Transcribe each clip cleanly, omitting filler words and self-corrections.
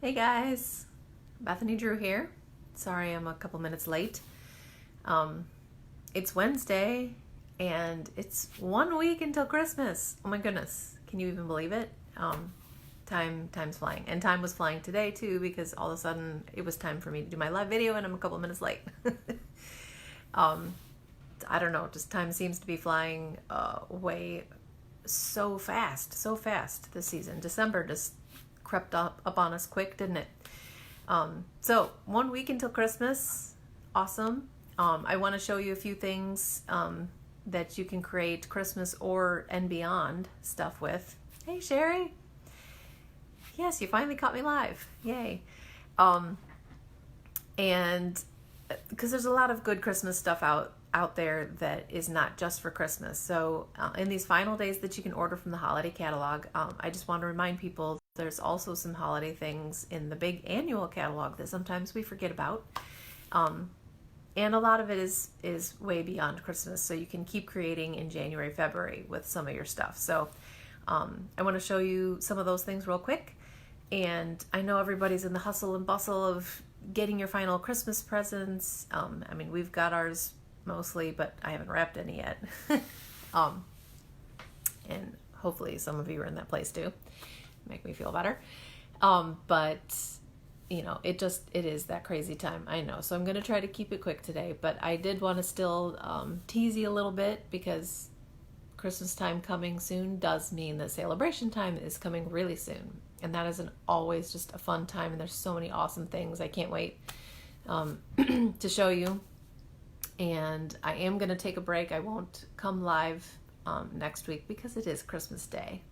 Hey guys, Bethany Drew here. Sorry I'm a couple minutes late. Um, it's Wednesday and it's 1 week until Christmas. Oh my goodness, can you even believe it? Time's flying, and time was flying today too because all of a sudden it was time for me to do my live video and I'm a couple minutes late. um, I don't know, just time seems to be flying way so fast this season. December just crept up on us quick, didn't it? So 1 week until Christmas. Awesome. I want to show you a few things that you can create Christmas and beyond stuff with. Hey, Sherry. Yes, you finally caught me live. Yay. And because there's a lot of good Christmas stuff out there that is not just for Christmas. So in these final days that you can order from the holiday catalog, I just want to remind people there's also some holiday things in the big annual catalog that sometimes we forget about. And a lot of it is way beyond Christmas, so you can keep creating in January, February with some of your stuff. So I want to show you some of those things real quick. And I know everybody's in the hustle and bustle of getting your final Christmas presents. I mean, we've got ours mostly, but I haven't wrapped any yet. And hopefully some of you are in that place too. Make me feel better. But you know, it is that crazy time. I know. So I'm going to try to keep it quick today, but I did want to still tease you a little bit because Christmas time coming soon does mean that sale-a-bration time is coming really soon. And that isn't always just a fun time. And there's so many awesome things. I can't wait to show you. And I am going to take a break. I won't come live next week because it is Christmas Day.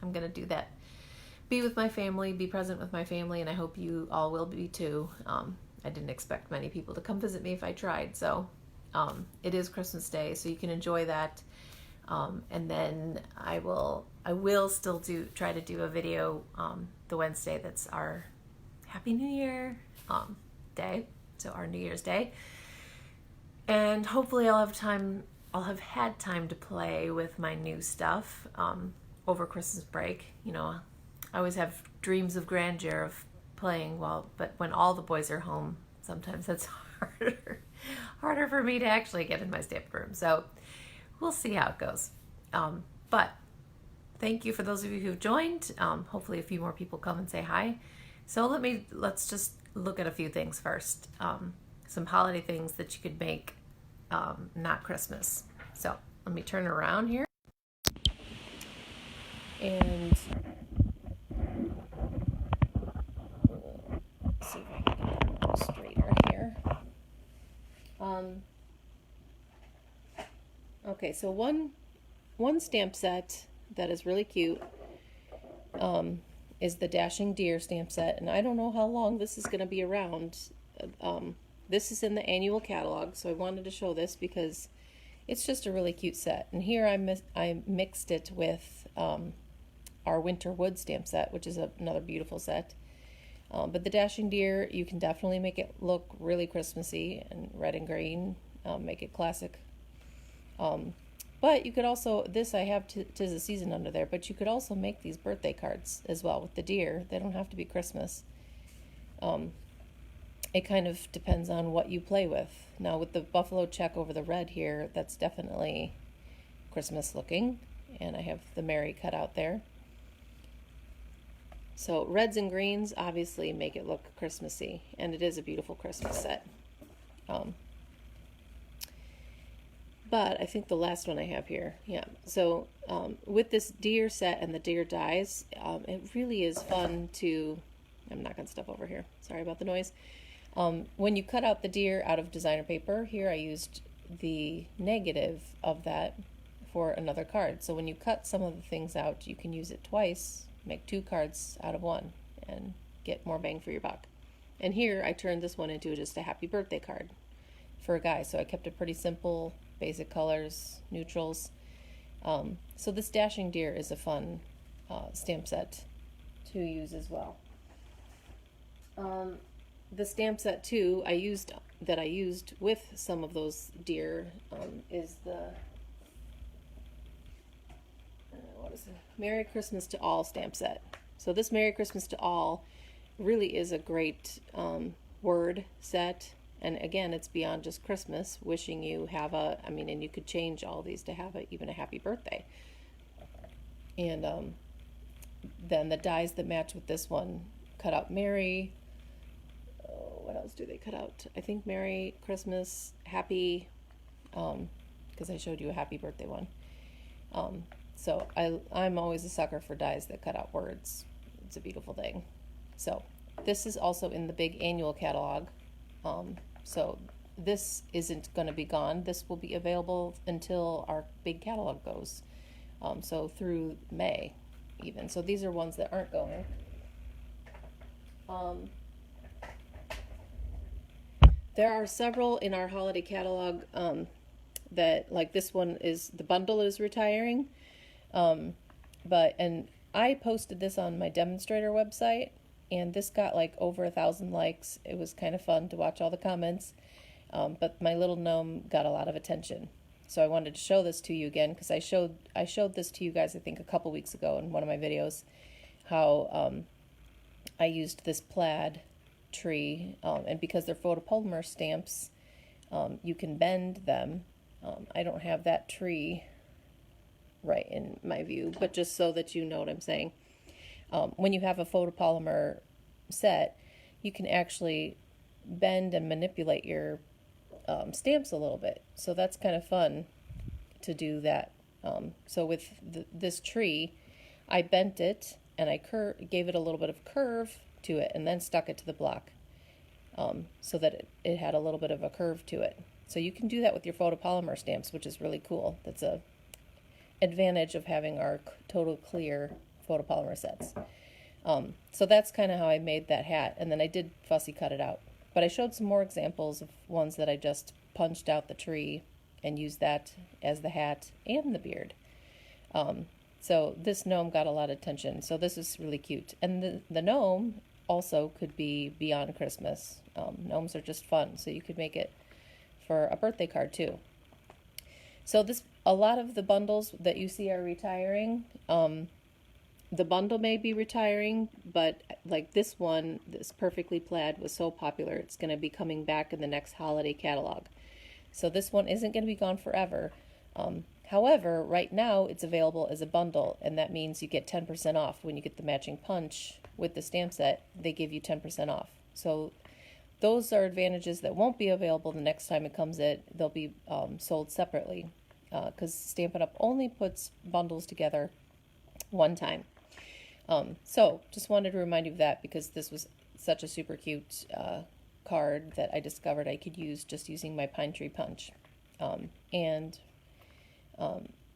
I'm going to do that. Be with my family, be present with my family, and I hope you all will be too. I didn't expect many people to come visit me if I tried. So it is Christmas Day, so you can enjoy that. And then I will still try to do a video the Wednesday that's our Happy New Year day, so our New Year's Day. And hopefully I'll have had time to play with my new stuff over Christmas break. You know, I always have dreams of grandeur of playing but when all the boys are home, sometimes that's harder for me to actually get in my stamp room. So we'll see how it goes. But thank you for those of you who've joined. Hopefully a few more people come and say hi. So let's just look at a few things first. Some holiday things that you could make, not Christmas. So let me turn around here. And see if I can get it a little straighter here. Okay, so one stamp set that is really cute is the Dashing Deer stamp set, and I don't know how long this is going to be around. This is in the annual catalog, so I wanted to show this because it's just a really cute set. And here I mixed it with our Winter Wood stamp set, which is another beautiful set. But the Dashing Deer, you can definitely make it look really Christmassy and red and green, make it classic. But you could also, I have 'Tis the Season under there, but you could also make these birthday cards as well with the deer. They don't have to be Christmas. It kind of depends on what you play with. Now with the buffalo check over the red here, that's definitely Christmas looking. And I have the Mary cut out there. So reds and greens obviously make it look Christmassy, and it is a beautiful Christmas set. But I think the last one I have here, yeah. So with this deer set and the deer dies, it really is fun to, I'm knocking stuff over here, sorry about the noise. When you cut out the deer out of designer paper, here I used the negative of that for another card. So when you cut some of the things out, you can use it twice, make 2 cards out of 1, and get more bang for your buck. And here I turned this one into just a happy birthday card for a guy. So I kept it pretty simple, basic colors, neutrals. So this Dashing Deer is a fun stamp set to use as well. The stamp set too I used with some of those deer is the what is it? Merry Christmas to All stamp set. So this Merry Christmas to All really is a great word set. And again, it's beyond just Christmas. Wishing you have and you could change all these to have even a happy birthday. And then the dies that match with this one cut out Merry. Oh, what else do they cut out? I think Merry Christmas, Happy, because I showed you a Happy Birthday one. So I'm always a sucker for dies that cut out words. It's a beautiful thing. So this is also in the big annual catalog. So this isn't going to be gone. This will be available until our big catalog goes. So through May even. So these are ones that aren't going. There are several in our holiday catalog that, like this one, is the bundle is retiring. And I posted this on my demonstrator website, and this got like over 1,000 likes. It was kind of fun to watch all the comments, but my little gnome got a lot of attention. So I wanted to show this to you again, because I showed this to you guys I think a couple weeks ago in one of my videos, how I used this plaid tree, and because they're photopolymer stamps, you can bend them. I don't have that tree right in my view, but just so that you know what I'm saying. When you have a photopolymer set, you can actually bend and manipulate your stamps a little bit. So that's kind of fun to do that. So with this tree, I bent it and I gave it a little bit of curve to it, and then stuck it to the block, so that it had a little bit of a curve to it. So you can do that with your photopolymer stamps, which is really cool. That's a advantage of having our total clear photopolymer sets. So that's kind of how I made that hat, and then I did fussy cut it out. But I showed some more examples of ones that I just punched out the tree and used that as the hat and the beard. So this gnome got a lot of attention. So this is really cute. And the gnome also could be beyond Christmas. Gnomes are just fun, so you could make it for a birthday card too. So a lot of the bundles that you see are retiring. The bundle may be retiring, but like this one, this Perfectly Plaid, was so popular, it's going to be coming back in the next holiday catalog. So this one isn't going to be gone forever. However, right now it's available as a bundle, and that means you get 10% off when you get the matching punch with the stamp set. They give you 10% off. So those are advantages that won't be available the next time it comes in. They'll be sold separately, because Stampin' Up! Only puts bundles together one time. So just wanted to remind you of that, because this was such a super cute card that I discovered I could use just using my pine tree punch.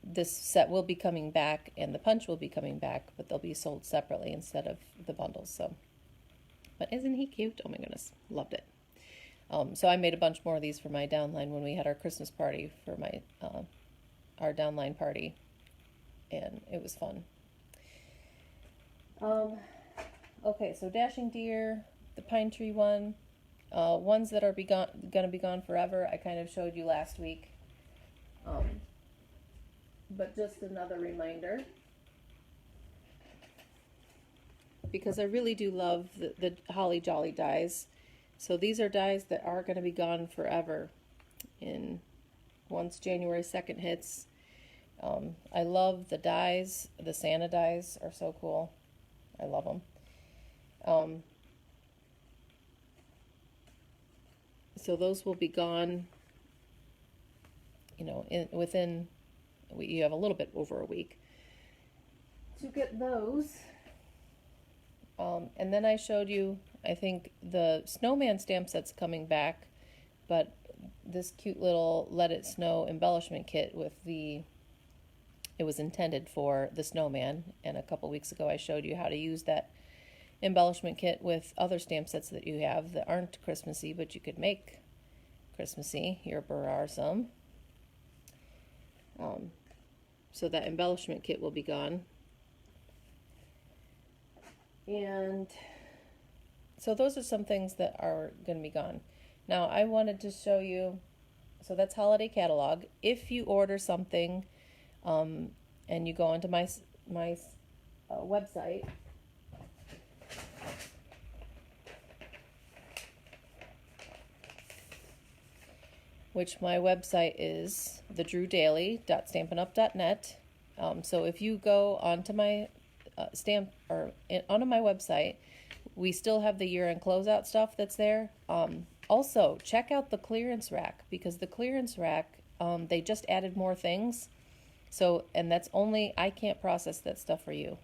This set will be coming back, and the punch will be coming back, but they'll be sold separately instead of the bundles. So, but isn't he cute? Oh my goodness, loved it. So I made a bunch more of these for my downline when we had our Christmas party for my our downline party, and it was fun. Okay, so Dashing Deer, the Pine Tree one, ones that are gonna be gone forever, I kind of showed you last week. But just another reminder, because I really do love the Holly Jolly dies. So these are dies that are going to be gone forever once January 2nd hits. I love the dies. The Santa dies are so cool. I love them. So those will be gone, within, you have a little bit over a week to get those. And then I showed you, I think, the snowman stamp set's coming back, but this cute little Let It Snow embellishment kit it was intended for the snowman, and a couple weeks ago I showed you how to use that embellishment kit with other stamp sets that you have that aren't Christmassy, but you could make Christmassy. Here are some. So that embellishment kit will be gone. And so those are some things that are going to be gone. Now I wanted to show you, so that's holiday catalog. If you order something and you go onto my website, which my website is thedrewdaily.stampinup.net. So if you go onto my onto my website, we still have the year-end closeout stuff that's there. Also, check out the clearance rack, because the clearance rack, they just added more things. So, and that's only, I can't process that stuff for you.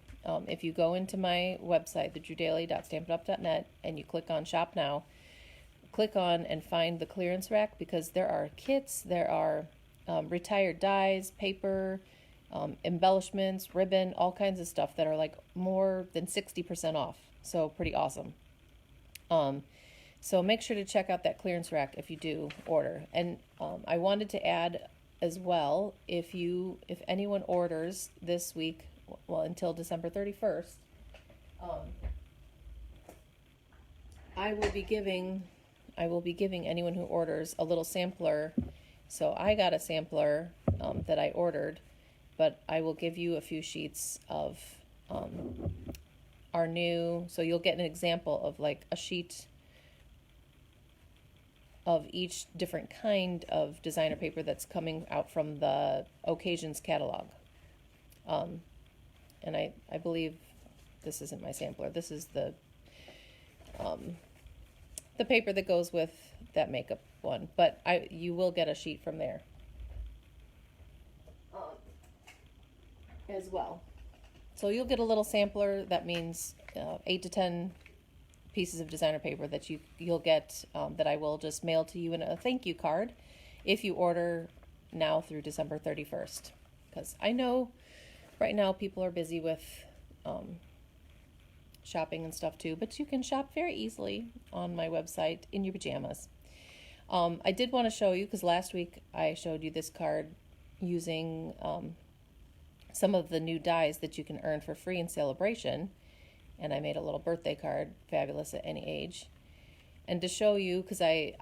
If you go into my website, thedrewdaily.stampinup.net, and you click on Shop Now, click on and find the clearance rack, because there are kits, there are retired dies, paper, embellishments, ribbon, all kinds of stuff that are like more than 60% off. So pretty awesome. So make sure to check out that clearance rack if you do order. And I wanted to add as well, if anyone orders this week, well, until December 31st, I will be giving anyone who orders a little sampler. So I got a sampler that I ordered, but I will give you a few sheets of our new, so you'll get an example of like a sheet of each different kind of designer paper that's coming out from the Occasions catalog. And I believe this isn't my sampler. This is the paper that goes with that makeup one, but you will get a sheet from there as well. So you'll get a little sampler. That means 8 to 10 pieces of designer paper that you'll get, that I will just mail to you in a thank you card if you order now through December 31st. Because I know right now people are busy with shopping and stuff too, but you can shop very easily on my website in your pajamas. I did want to show you, because last week I showed you this card using some of the new dies that you can earn for free in sale-a-bration. And I made a little birthday card, fabulous at any age. And to show you, because I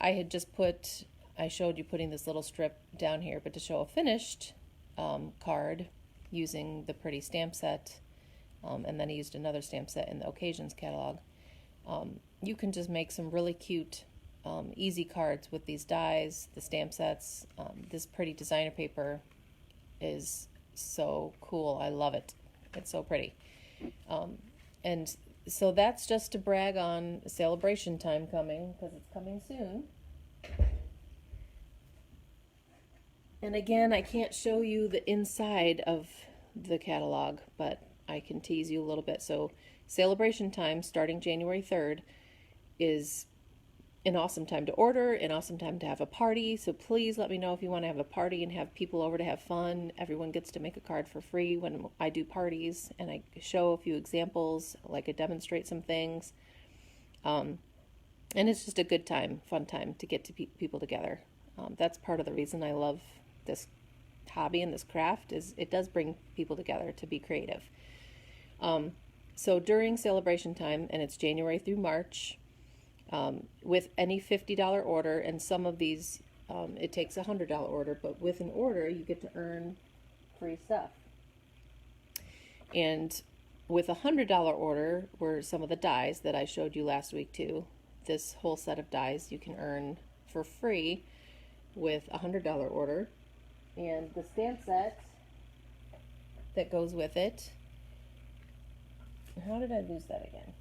showed you putting this little strip down here, but to show a finished card using the pretty stamp set, and then I used another stamp set in the Occasions catalog, you can just make some really cute, easy cards with these dies, the stamp sets. This pretty designer paper is so cool. I love it. It's so pretty. And so that's just to brag on sale-a-bration time coming, because it's coming soon. And again, I can't show you the inside of the catalog, but I can tease you a little bit. So sale-a-bration time starting January 3rd is an awesome time to order, an awesome time to have a party. So please let me know if you want to have a party and have people over to have fun. Everyone gets to make a card for free when I do parties, and I show a few examples, like I demonstrate some things. And it's just a good time, fun time to get to people together. That's part of the reason I love this hobby and this craft, is it does bring people together to be creative. So during sale-a-bration time, and it's January through March, with any $50 order, and some of these it takes a $100 order, but with an order you get to earn free stuff. And with a $100 order were some of the dies that I showed you last week too. This whole set of dies you can earn for free with a $100 order, and the stamp set that goes with it. How did I lose that again?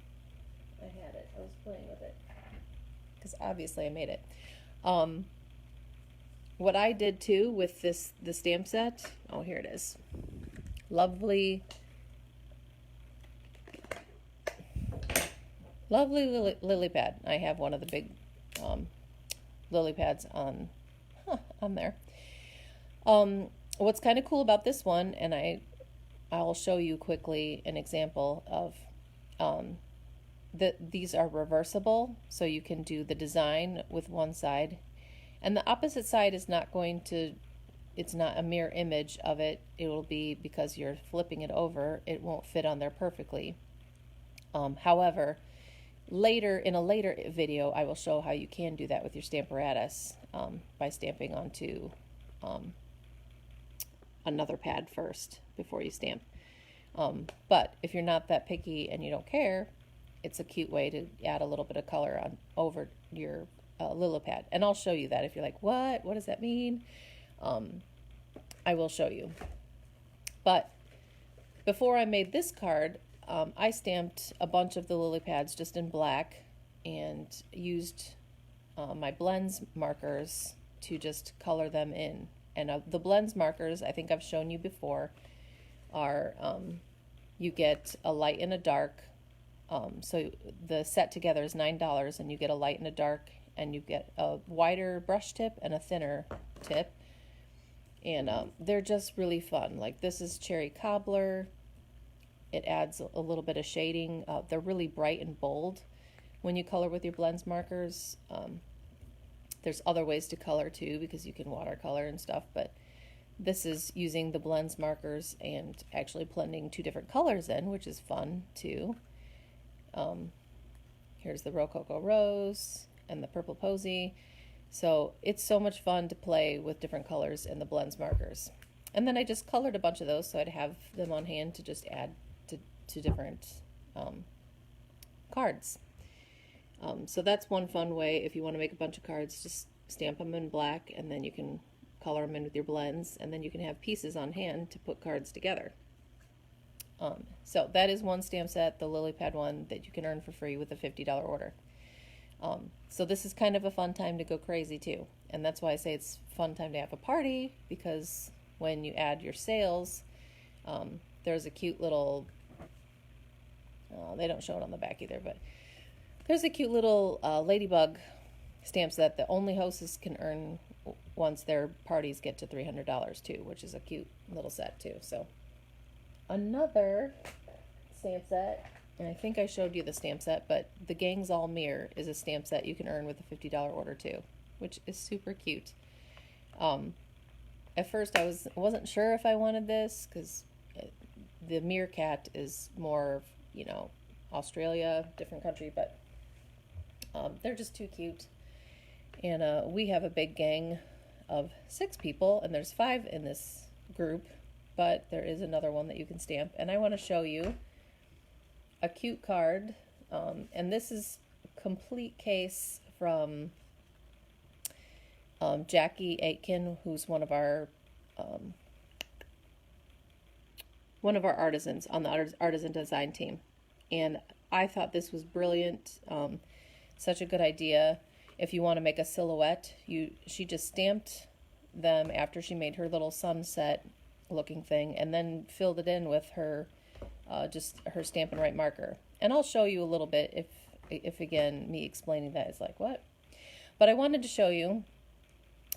I had it. I was playing with it, because obviously I made it. What I did too with the stamp set, oh, here it is. Lovely lily pad. I have one of the big lily pads on there. What's kind of cool about this one, and I'll show you quickly an example of these are reversible, so you can do the design with one side, and the opposite side is not going to, it's not a mirror image of it. It will be, because you're flipping it over, it won't fit on there perfectly. However, in a later video, I will show how you can do that with your Stamparatus, by stamping onto another pad first before you stamp. But if you're not that picky and you don't care, it's a cute way to add a little bit of color over your lily pad. And I'll show you that if you're like, what does that mean? I will show you. But before I made this card, I stamped a bunch of the lily pads just in black and used my blends markers to just color them in. And the blends markers, I think I've shown you before, are you get a light and a dark. So the set together is $9, and you get a light and a dark, and you get a wider brush tip and a thinner tip. And they're just really fun. Like this is cherry cobbler. It adds a little bit of shading. They're really bright and bold when you color with your blends markers. There's other ways to color too, because you can watercolor and stuff, but this is using the blends markers and actually blending two different colors in, which is fun too. Here's the Rococo Rose and the Purple Posy. So it's so much fun to play with different colors in the blends markers. And then I just colored a bunch of those so I'd have them on hand to just add to different cards. So that's one fun way. If you want to make a bunch of cards, just stamp them in black, and then you can color them in with your blends, and then you can have pieces on hand to put cards together. So that is one stamp set, the lily pad one, that you can earn for free with a $50 order. So this is kind of a fun time to go crazy too, and that's why I say it's a fun time to have a party, because when you add your sales, there's a cute little, they don't show it on the back either, but there's a cute little ladybug stamp set that only hostess can earn once their parties get to $300 too, which is a cute little set too. So another stamp set, and I think I showed you the stamp set, but the Gangs All Mirror is a stamp set you can earn with a $50 order too, which is super cute. At first I wasn't sure if I wanted this, because the meerkat is more, Australia, different country, but they're just too cute. And we have a big gang of 6 people, and there's 5 in this group, but there is another one that you can stamp. And I want to show you a cute card, and this is a complete case from Jackie Aitken, who's one of our artisans on the artisan design team. And I thought this was brilliant. Such a good idea. If you want to make a silhouette, she just stamped them after she made her little sunset looking thing, and then filled it in with her just her Stampin' Write marker. And I'll show you a little bit if again me explaining that is like what. But I wanted to show you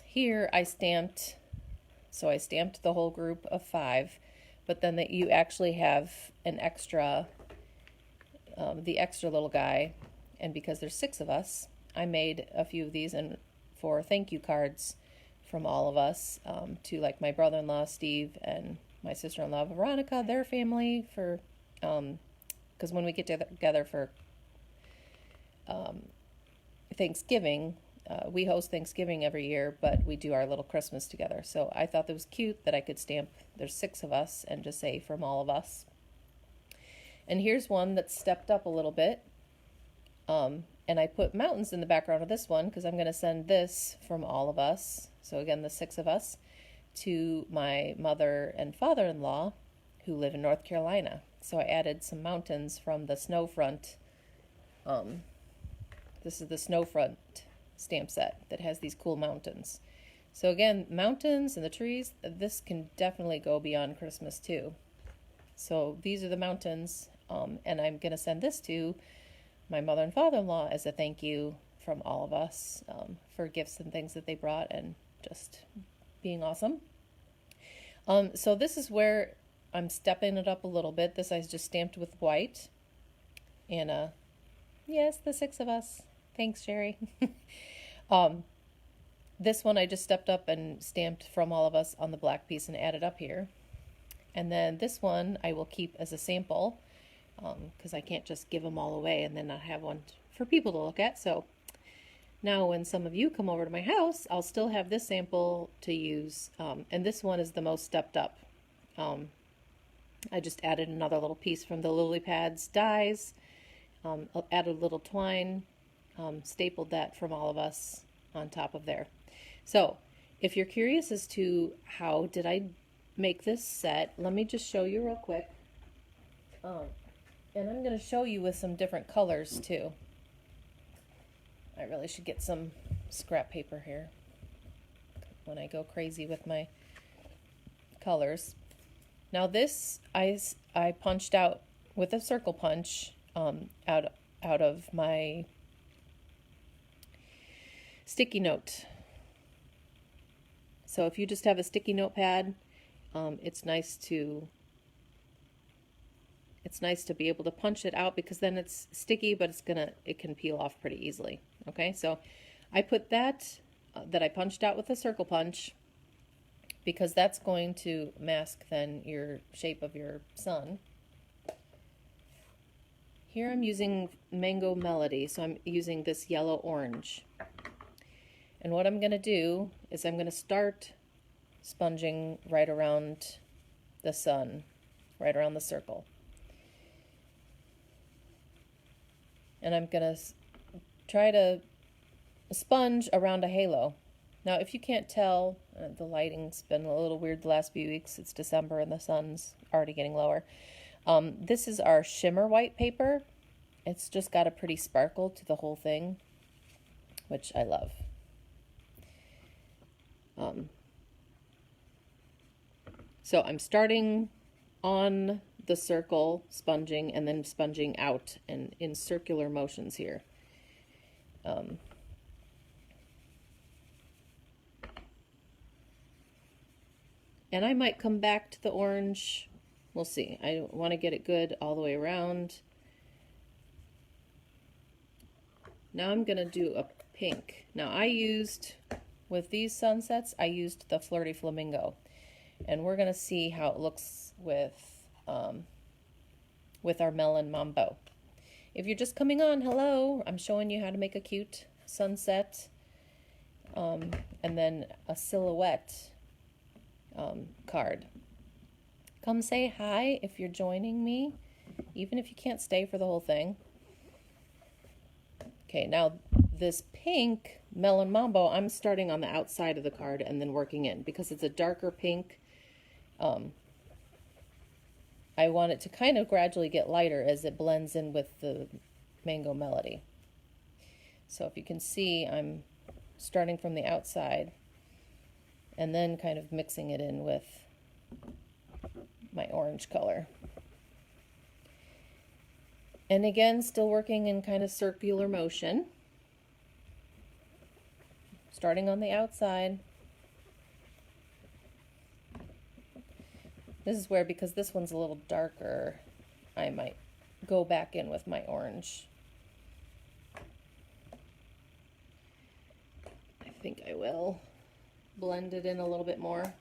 here. I stamped the whole group of 5, but then that you actually have an extra, the extra little guy. And because there's 6 of us, I made a few of these and for thank you cards from all of us, to like my brother-in-law Steve and my sister-in-law Veronica, their family, for because when we get together for Thanksgiving, we host Thanksgiving every year, but we do our little Christmas together. So I thought that was cute that I could stamp, there's 6 of us, and just say from all of us. And here's one that stepped up a little bit. And I put mountains in the background of this one because I'm going to send this from all of us, so again the 6 of us, to my mother and father-in-law who live in North Carolina. So I added some mountains from the Snowfront. This is the Snowfront stamp set that has these cool mountains. So again, mountains and the trees, this can definitely go beyond Christmas too. So these are the mountains, and I'm going to send this to my mother and father-in-law as a thank you from all of us for gifts and things that they brought and just being awesome. So this is where I'm stepping it up a little bit. This I just stamped with white. And yes, the 6 of us. Thanks, Sherry. This one I just stepped up and stamped from all of us on the black piece and added up here. And then this one I will keep as a sample, because I can't just give them all away and then not have one for people to look at. So now when some of you come over to my house, I'll still have this sample to use. And this one is the most stepped up. I just added another little piece from the lily pads dies, added a little twine stapled that from all of us on top of there. So if you're curious as to how did I make this set, let me just show you real quick. And I'm going to show you with some different colors too. I really should get some scrap paper here when I go crazy with my colors. Now this I punched out with a circle punch out of my sticky note. So if you just have a sticky notepad, it's nice to be able to punch it out because then it's sticky, but it can peel off pretty easily. Okay, so I put that I punched out with a circle punch because that's going to mask then your shape of your sun. Here I'm using Mango Melody, so I'm using this yellow orange. And what I'm going to do is I'm going to start sponging right around the sun, right around the circle. And I'm going to try to sponge around a halo. Now, if you can't tell, the lighting's been a little weird the last few weeks. It's December and the sun's already getting lower. This is our shimmer white paper. It's just got a pretty sparkle to the whole thing, which I love. So I'm starting on the circle, sponging, and then sponging out and in circular motions here. And I might come back to the orange. We'll see. I want to get it good all the way around. Now I'm going to do a pink. Now with these sunsets, I used the Flirty Flamingo. And we're going to see how it looks with our Melon Mambo. If you're just coming on, hello, I'm showing you how to make a cute sunset and then a silhouette card. Come say hi if you're joining me, even if you can't stay for the whole thing. Okay, now this pink Melon Mambo, I'm starting on the outside of the card and then working in because it's a darker pink. I want it to kind of gradually get lighter as it blends in with the Mango Melody. So if you can see, I'm starting from the outside and then kind of mixing it in with my orange color. And again, still working in kind of circular motion. Starting on the outside. This is where, because this one's a little darker, I might go back in with my orange. I think I will blend it in a little bit more.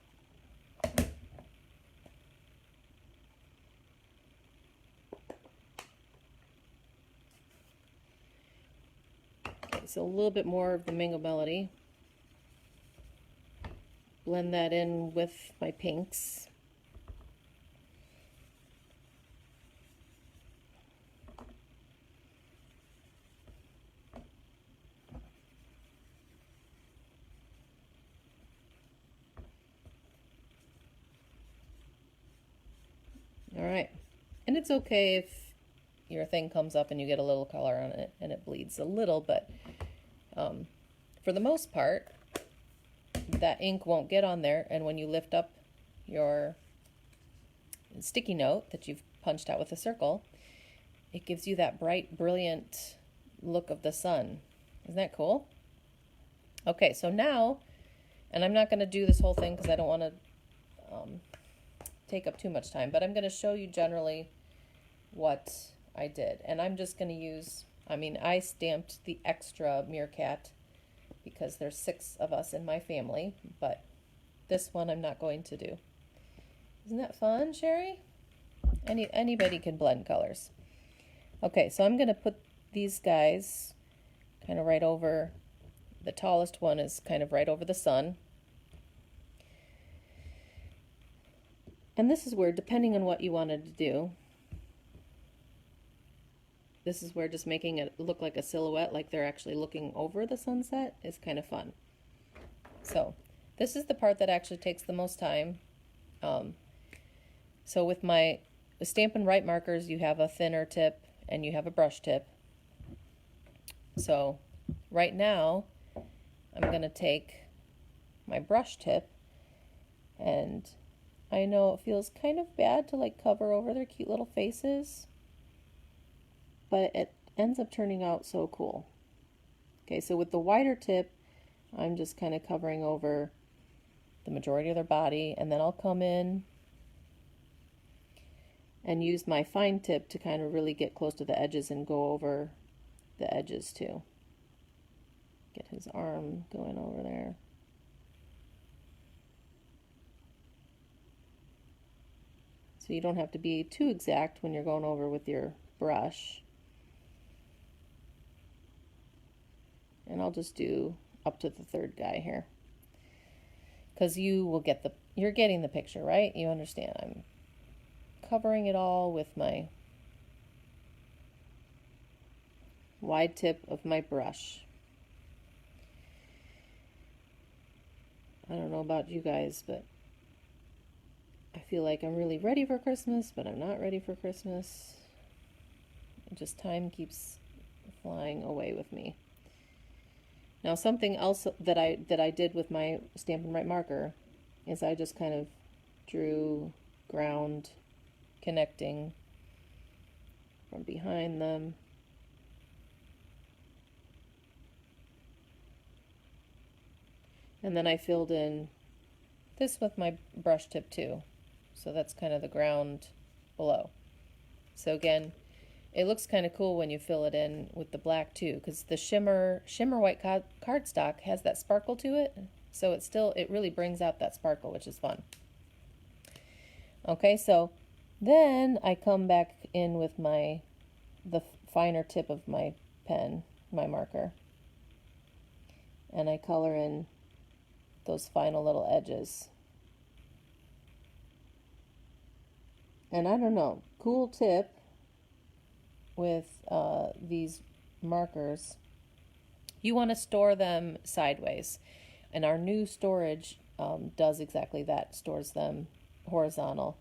Okay, so a little bit more of the Mango Melody. Blend that in with my pinks. All right, and it's okay if your thing comes up and you get a little color on it and it bleeds a little, but for the most part, that ink won't get on there, and when you lift up your sticky note that you've punched out with a circle, it gives you that bright, brilliant look of the sun. Isn't that cool? Okay, so now, and I'm not going to do this whole thing because I don't want to take up too much time, but I'm going to show you generally what I did. And I'm just going to use, I stamped the extra meerkat because there's 6 of us in my family, but this one I'm not going to do. Isn't that fun, Sherry? Anybody can blend colors. Okay, so I'm going to put these guys kind of right over, the tallest one is kind of right over the sun. And this is where, depending on what you wanted to do, this is where just making it look like a silhouette, like they're actually looking over the sunset, is kind of fun. So this is the part that actually takes the most time. So with my Stampin' Write markers, you have a thinner tip and you have a brush tip. So right now, I'm going to take my brush tip, and I know it feels kind of bad to like cover over their cute little faces, but it ends up turning out so cool. Okay, so with the wider tip, I'm just kind of covering over the majority of their body, and then I'll come in and use my fine tip to kind of really get close to the edges and go over the edges too. Get his arm going over there. So you don't have to be too exact when you're going over with your brush. And I'll just do up to the third guy here, because you will get you're getting the picture, right? You understand. I'm covering it all with my wide tip of my brush. I don't know about you guys, but I feel like I'm really ready for Christmas, but I'm not ready for Christmas. Just time keeps flying away with me. Now, something else that I did with my Stampin' Write marker is I just kind of drew ground connecting from behind them. And then I filled in this with my brush tip too. So that's kind of the ground below. So again, it looks kind of cool when you fill it in with the black too, because the shimmer white cardstock has that sparkle to it. So it really brings out that sparkle, which is fun. Okay, so then I come back in with the finer tip of my pen, my marker, and I color in those final little edges. And I don't know, cool tip with these markers, you want to store them sideways, and our new storage does exactly that, stores them horizontal.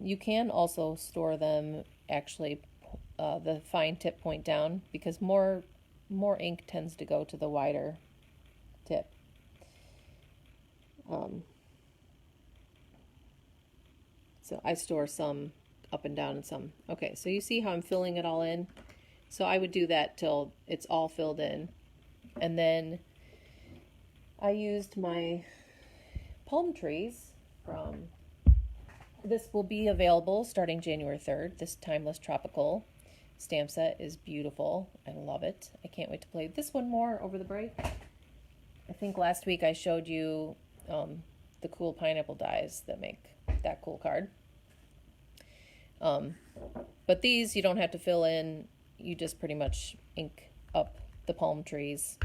You can also store them actually the fine tip point down, because more ink tends to go to the wider tip. So I store some up and down and some. Okay, so you see how I'm filling it all in? So I would do that till it's all filled in. And then I used my palm trees from, this will be available starting January 3rd. This Timeless Tropical stamp set is beautiful. I love it. I can't wait to play this one more over the break. I think last week I showed you the cool pineapple dies that make that cool card. But these you don't have to fill in. You just pretty much ink up the palm trees.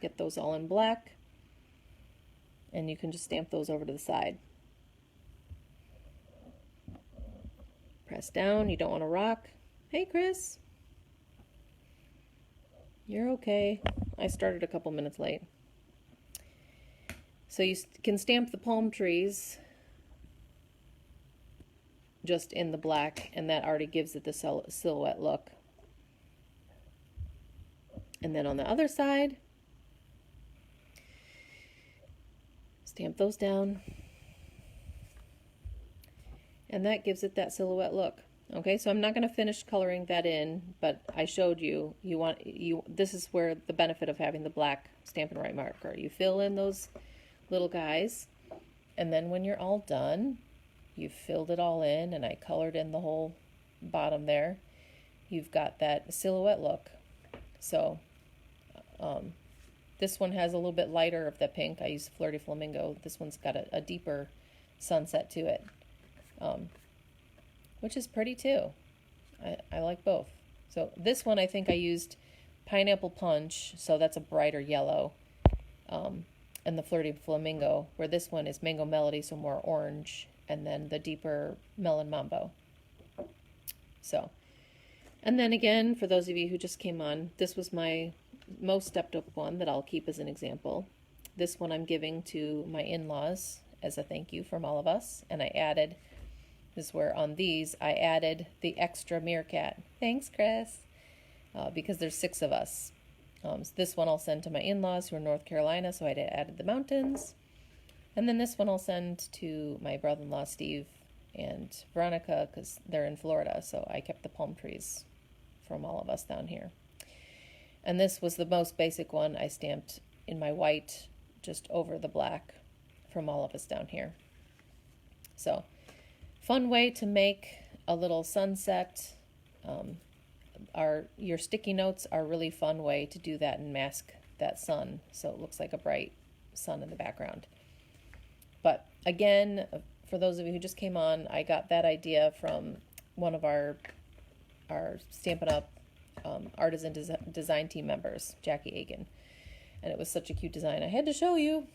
Get those all in black, and you can just stamp those over to the side. Press down. You don't want to rock. Hey, Chris. You're okay. I started a couple minutes late. So you can stamp the palm trees just in the black, and that already gives it the silhouette look. And then on the other side, stamp those down, and that gives it that silhouette look. Okay, so I'm not going to finish coloring that in, but I showed you, this is where the benefit of having the black Stampin' Write marker. You fill in those little guys, and then when you're all done, you've filled it all in, and I colored in the whole bottom there, you've got that silhouette look. So this one has a little bit lighter of the pink. I used Flirty Flamingo. This one's got a deeper sunset to it, which is pretty too. I like both. So this one I think I used Pineapple Punch, so that's a brighter yellow, and the Flirty Flamingo, where this one is Mango Melody, so more orange and then the deeper melon mambo. So, and then again, for those of you who just came on, this was my most stepped up one that I'll keep as an example. This one I'm giving to my in-laws as a thank you from all of us. And I added, this is where on these, I added the extra meerkat. Thanks, Chris. Because there's 6 of us. So this one I'll send to my in-laws who are in North Carolina, so I added the mountains. And then this one I'll send to my brother-in-law, Steve, and Veronica, because they're in Florida, so I kept the palm trees from all of us down here. And this was the most basic one. I stamped in my white just over the black from all of us down here. So, fun way to make a little sunset. Your sticky notes are a really fun way to do that and mask that sun so it looks like a bright sun in the background. But again, for those of you who just came on, I got that idea from one of our Stampin' Up! Artisan design team members, Jackie Aiken. And it was such a cute design. I had to show you.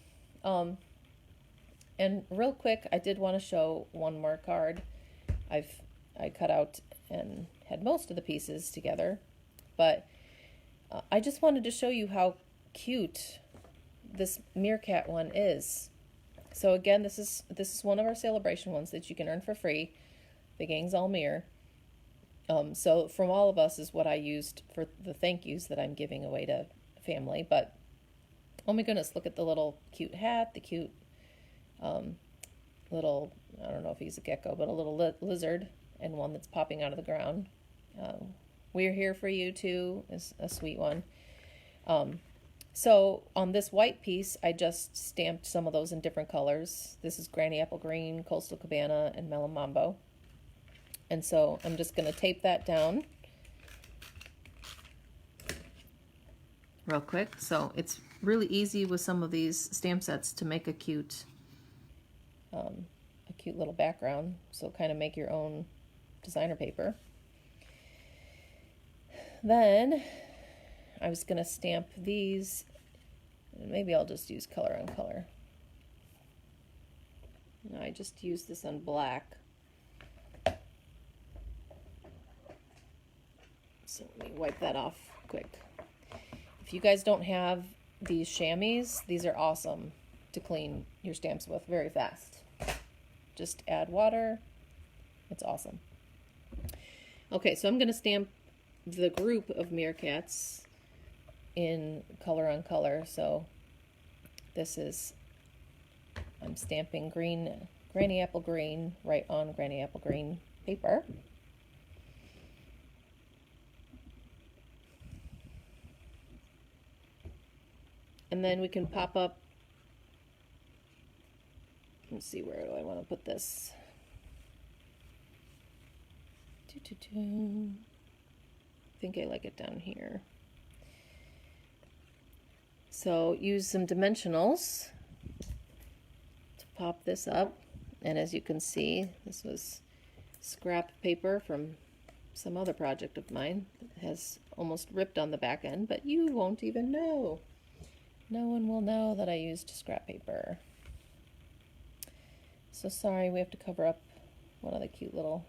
And real quick, I did want to show one more card. I cut out and had most of the pieces together, but I just wanted to show you how cute this meerkat one is. So again, this is one of our sale-a-bration ones that you can earn for free. The gang's all mirror. So from all of us is what I used for the thank yous that I'm giving away to family. But oh my goodness, look at the little cute hat, the cute little, I don't know if he's a gecko, but a little lizard, and one that's popping out of the ground. We're here for you too is a sweet one. So on this white piece, I just stamped some of those in different colors. This is Granny Apple Green, Coastal Cabana, and Melon Mambo. And so I'm just going to tape that down real quick. So it's really easy with some of these stamp sets to make a cute little background. So kind of make your own designer paper. Then I was going to stamp these. Maybe I'll just use color on color. No, I just used this on black. So let me wipe that off quick. If you guys don't have these chamois, these are awesome to clean your stamps with very fast. Just add water. It's awesome. Okay, so I'm going to stamp the group of meerkats in color on color. So this is, I'm stamping Granny Apple Green right on Granny Apple Green paper. And then we can pop up, let's see, where do I want to put this? I think I like it down here. So use some dimensionals to pop this up. And as you can see, this was scrap paper from some other project of mine that has almost ripped on the back end, but you won't even know. No one will know that I used scrap paper. So sorry, we have to cover up one of the cute little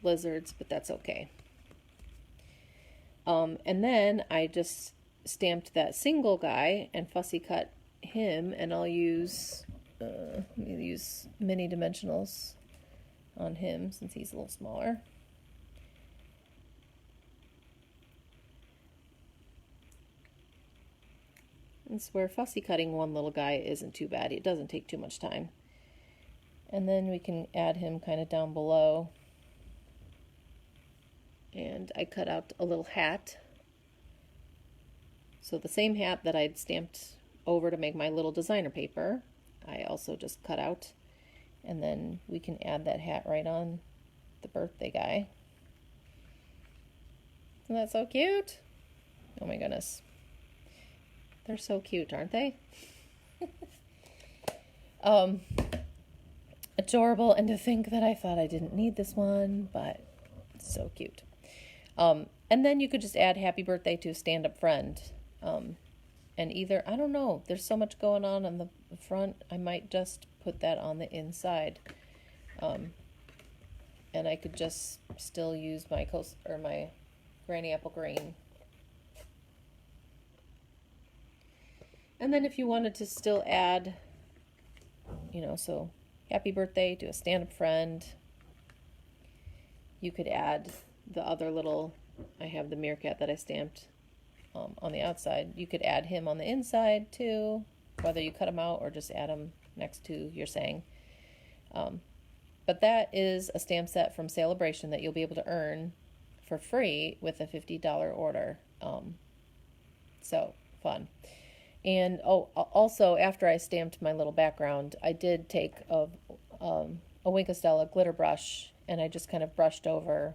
lizards, but that's okay. And then I just stamped that single guy and fussy cut him, and I'll use mini dimensionals on him since he's a little smaller. It's where fussy cutting one little guy isn't too bad. It doesn't take too much time. And then we can add him kind of down below. And I cut out a little hat. So the same hat that I'd stamped over to make my little designer paper, I also just cut out. And then we can add that hat right on the birthday guy. Isn't that so cute? Oh my goodness. They're so cute, aren't they? Adorable, and to think that I thought I didn't need this one, but it's so cute. And then you could just add happy birthday to a stand-up friend. And either, I don't know, there's so much going on the the front, I might just put that on the inside. And I could just still use my my Granny Apple Green. And then if you wanted to still add, so happy birthday to a stand-up friend, you could add the other little, I have the meerkat that I stamped on the outside. You could add him on the inside too, whether you cut him out or just add him next to your saying. But that is a stamp set from Sale-a-bration that you'll be able to earn for free with a $50 order. So fun. And also after I stamped my little background, I did take a Winkostella glitter brush and I just kind of brushed over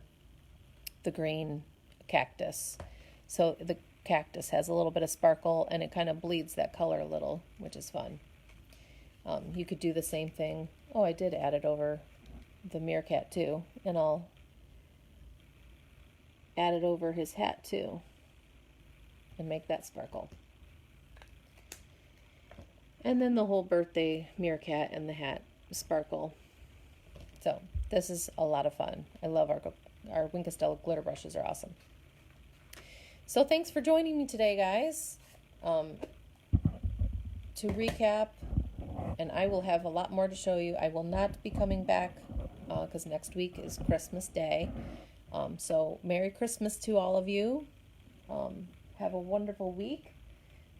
the green cactus. So the cactus has a little bit of sparkle and it kind of bleeds that color a little, which is fun. You could do the same thing. Oh, I did add it over the meerkat too, and I'll add it over his hat too and make that sparkle. And then the whole birthday meerkat and the hat sparkle. So this is a lot of fun. I love our Winkostella glitter brushes are awesome. So thanks for joining me today, guys. To recap, and I will have a lot more to show you. I will not be coming back because next week is Christmas Day. So Merry Christmas to all of you. Have a wonderful week.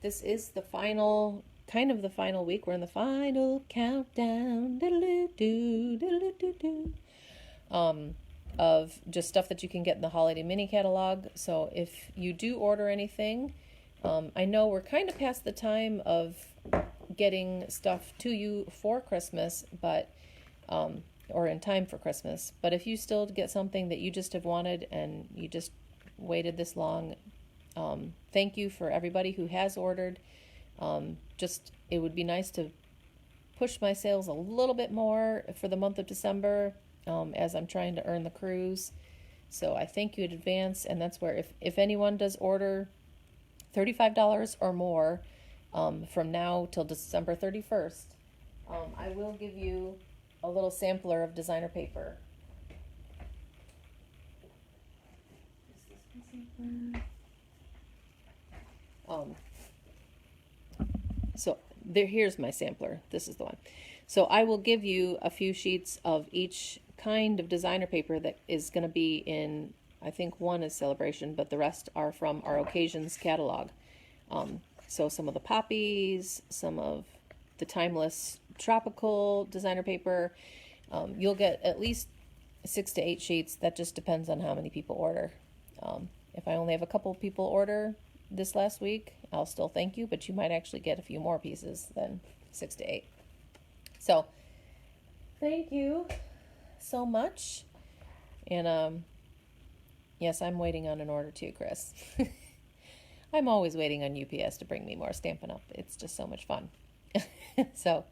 This is the final week. We're in the final countdown of just stuff that you can get in the holiday mini catalog. So if you do order anything, I know we're kind of past the time of getting stuff to you for Christmas, but or in time for Christmas. But if you still get something that you just have wanted and you just waited this long, thank you for everybody who has ordered. It would be nice to push my sales a little bit more for the month of December, as I'm trying to earn the cruise. So I thank you in advance, and that's where if anyone does order $35 or more from now till December 31st, I will give you a little sampler of designer paper. So here's my sampler. This is the one. So I will give you a few sheets of each kind of designer paper that is going to be in, I think one is Sale-a-bration, but the rest are from our Occasions catalog. So some of the poppies, some of the timeless tropical designer paper. You'll get at least 6 to 8 sheets. That just depends on how many people order. If I only have a couple people order this last week, I'll still thank you, but you might actually get a few more pieces than 6 to 8. So thank you so much. And yes, I'm waiting on an order too, Chris. I'm always waiting on UPS to bring me more Stampin' Up. It's just so much fun. So,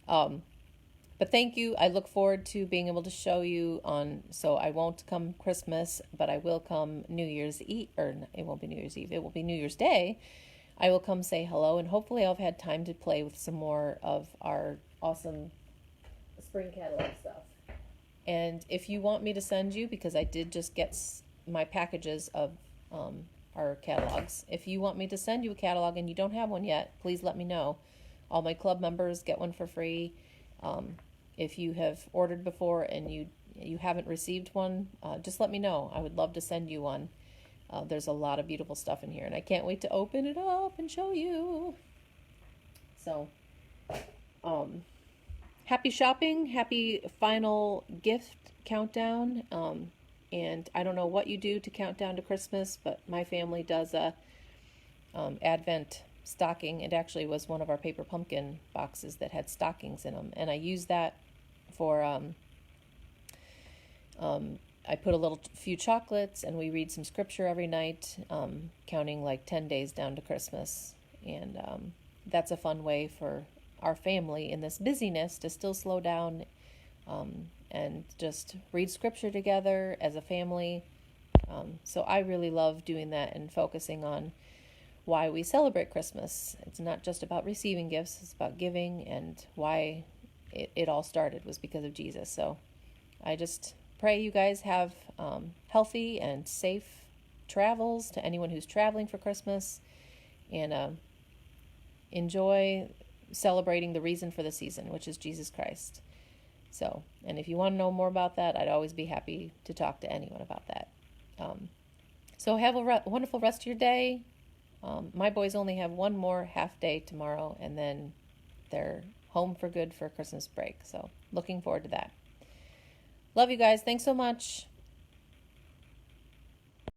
but thank you. I look forward to being able to show you so I won't come Christmas, but I will come New Year's Eve, or it won't be New Year's Eve, it will be New Year's Day. I will come say hello, and hopefully I'll have had time to play with some more of our awesome spring catalog stuff. And if you want me to send you, because I did just get my packages of our catalogs, if you want me to send you a catalog and you don't have one yet, please let me know. All my club members get one for free. If you have ordered before and you haven't received one, just let me know. I would love to send you one. There's a lot of beautiful stuff in here, and I can't wait to open it up and show you. So, happy shopping, happy final gift countdown. And I don't know what you do to count down to Christmas, but my family does a Advent stocking. It actually was one of our paper pumpkin boxes that had stockings in them, and I use that for I put a few chocolates, and we read some scripture every night, counting like 10 days down to Christmas. And that's a fun way for our family in this busyness to still slow down and just read scripture together as a family. So I really love doing that and focusing on why we celebrate Christmas. It's not just about receiving gifts, it's about giving, and why it all started was because of Jesus. So I just pray you guys have healthy and safe travels to anyone who's traveling for Christmas, and enjoy celebrating the reason for the season, which is Jesus Christ. So, and if you want to know more about that, I'd always be happy to talk to anyone about that. So have a wonderful rest of your day. My boys only have one more half day tomorrow, and then they're home for good for Christmas break. So looking forward to that. Love you guys. Thanks so much.